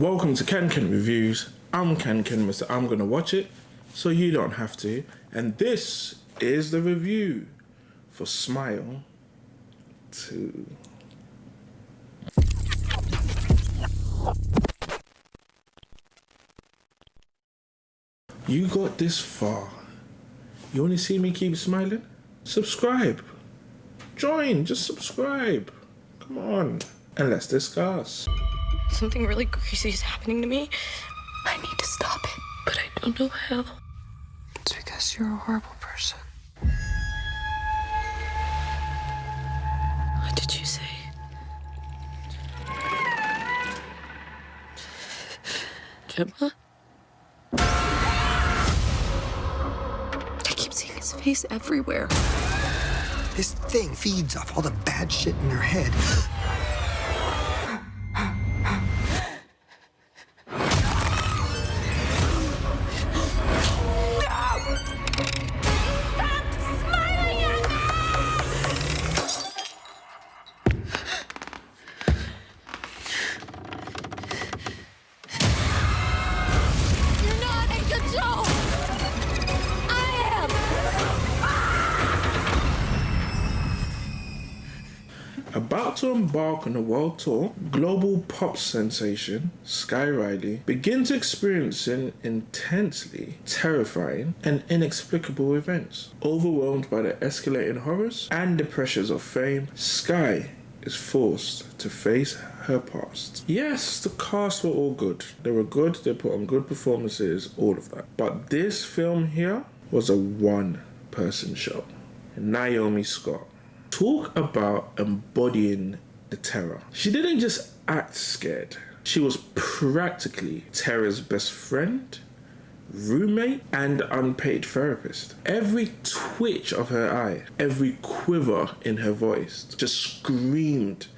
Welcome to KenKenReviews. I'm KenKen, Mr. I'm Gonna Watch It, so you don't have to. And this is the review for Smile 2. You got this far. You want to see me keep smiling? Subscribe. Join, just subscribe. Come on, and let's discuss. Something really crazy is happening to me. I need to stop it, but I don't know how. It's because you're a horrible person. What did you say? Gemma? I keep seeing his face everywhere. This thing feeds off all the bad shit in your head. About to embark on a world tour, global pop sensation Sky Riley begins experiencing intensely terrifying and inexplicable events. Overwhelmed by the escalating horrors and the pressures of fame, Sky is forced to face her past. Yes, the cast were all good. They were good, they put on good performances, all of that. But this film here was a one-person show. Naomi Scott. Talk about embodying the terror. She didn't just act scared. She was practically terror's best friend, roommate, and unpaid therapist. Every twitch of her eye, every quiver in her voice just screamed,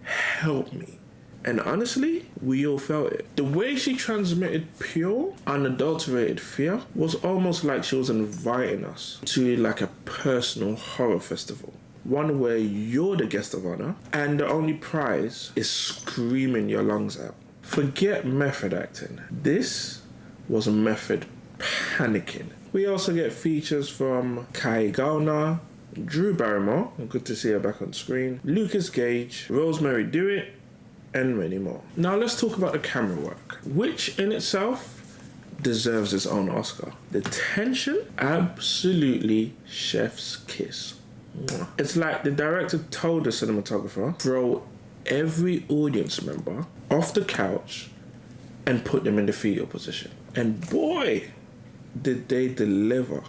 "Help me." And honestly, we all felt it. The way she transmitted pure, unadulterated fear was almost like she was inviting us to like a personal horror festival. One where you're the guest of honor and the only prize is screaming your lungs out. Forget method acting. This was method panicking. We also get features from Kai Gallner, Drew Barrymore, good to see her back on screen, Lucas Gage, Rosemary DeWitt, and many more. Now let's talk about the camera work, which in itself deserves its own Oscar. The tension, absolutely chef's kiss. It's like the director told the cinematographer, throw every audience member off the couch and put them in the fetal position. And boy, did they deliver.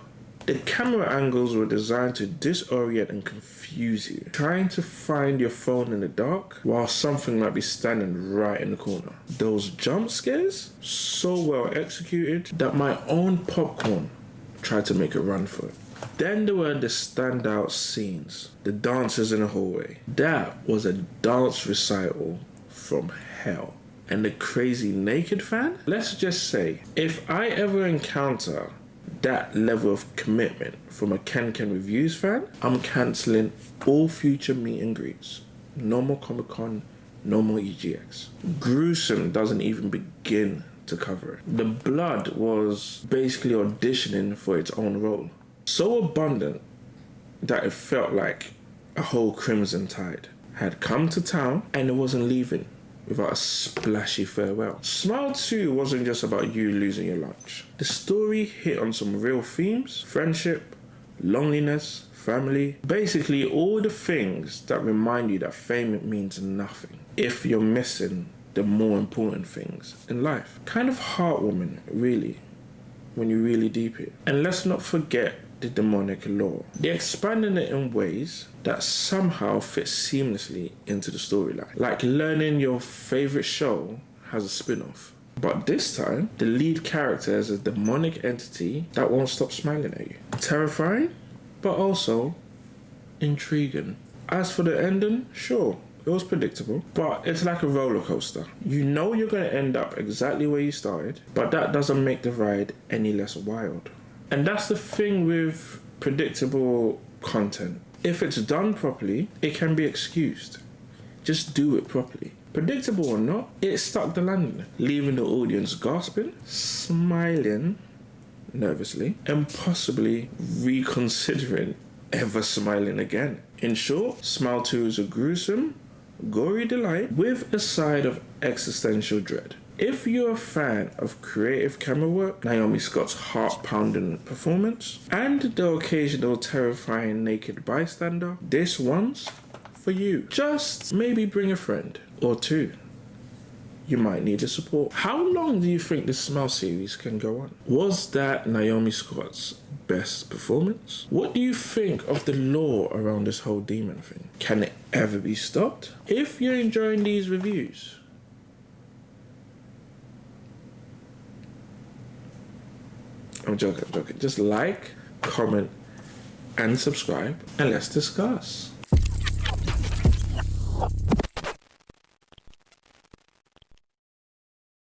The camera angles were designed to disorient and confuse you, trying to find your phone in the dark while something might be standing right in the corner. Those jump scares, so well executed that my own popcorn tried to make a run for it. Then there were the standout scenes, the dancers in the hallway. That was a dance recital from hell. And the crazy naked fan? Let's just say, if I ever encounter that level of commitment from a KenKenReviews fan, I'm cancelling all future meet and greets. No more Comic-Con, no more EGX. Gruesome doesn't even begin to cover it. The blood was basically auditioning for its own role. So abundant that it felt like a whole crimson tide had come to town and it wasn't leaving without a splashy farewell. Smile 2 wasn't just about you losing your lunch. The story hit on some real themes: friendship, loneliness, family, basically all the things that remind you that fame means nothing if you're missing the more important things in life. Kind of heartwarming, really, when you really deep it. And let's not forget the demonic lore. They're expanding it in ways that somehow fit seamlessly into the storyline. Like learning your favorite show has a spin-off. But this time, the lead character is a demonic entity that won't stop smiling at you. Terrifying, but also intriguing. As for the ending, sure, it was predictable, but it's like a roller coaster. You know you're going to end up exactly where you started, but that doesn't make the ride any less wild. And that's the thing with predictable content. If it's done properly, it can be excused. Just do it properly. Predictable or not, it stuck the landing, leaving the audience gasping, smiling nervously, and possibly reconsidering ever smiling again. In short, Smile 2 is a gruesome, gory delight with a side of existential dread. If you're a fan of creative camera work, Naomi Scott's heart-pounding performance, and the occasional terrifying naked bystander, this one's for you. Just maybe bring a friend or two. You might need the support. How long do you think this Smile series can go on? Was that Naomi Scott's best performance? What do you think of the lore around this whole demon thing? Can it ever be stopped? If you're enjoying these reviews, I'm joking. Just like, comment, and subscribe, and let's discuss.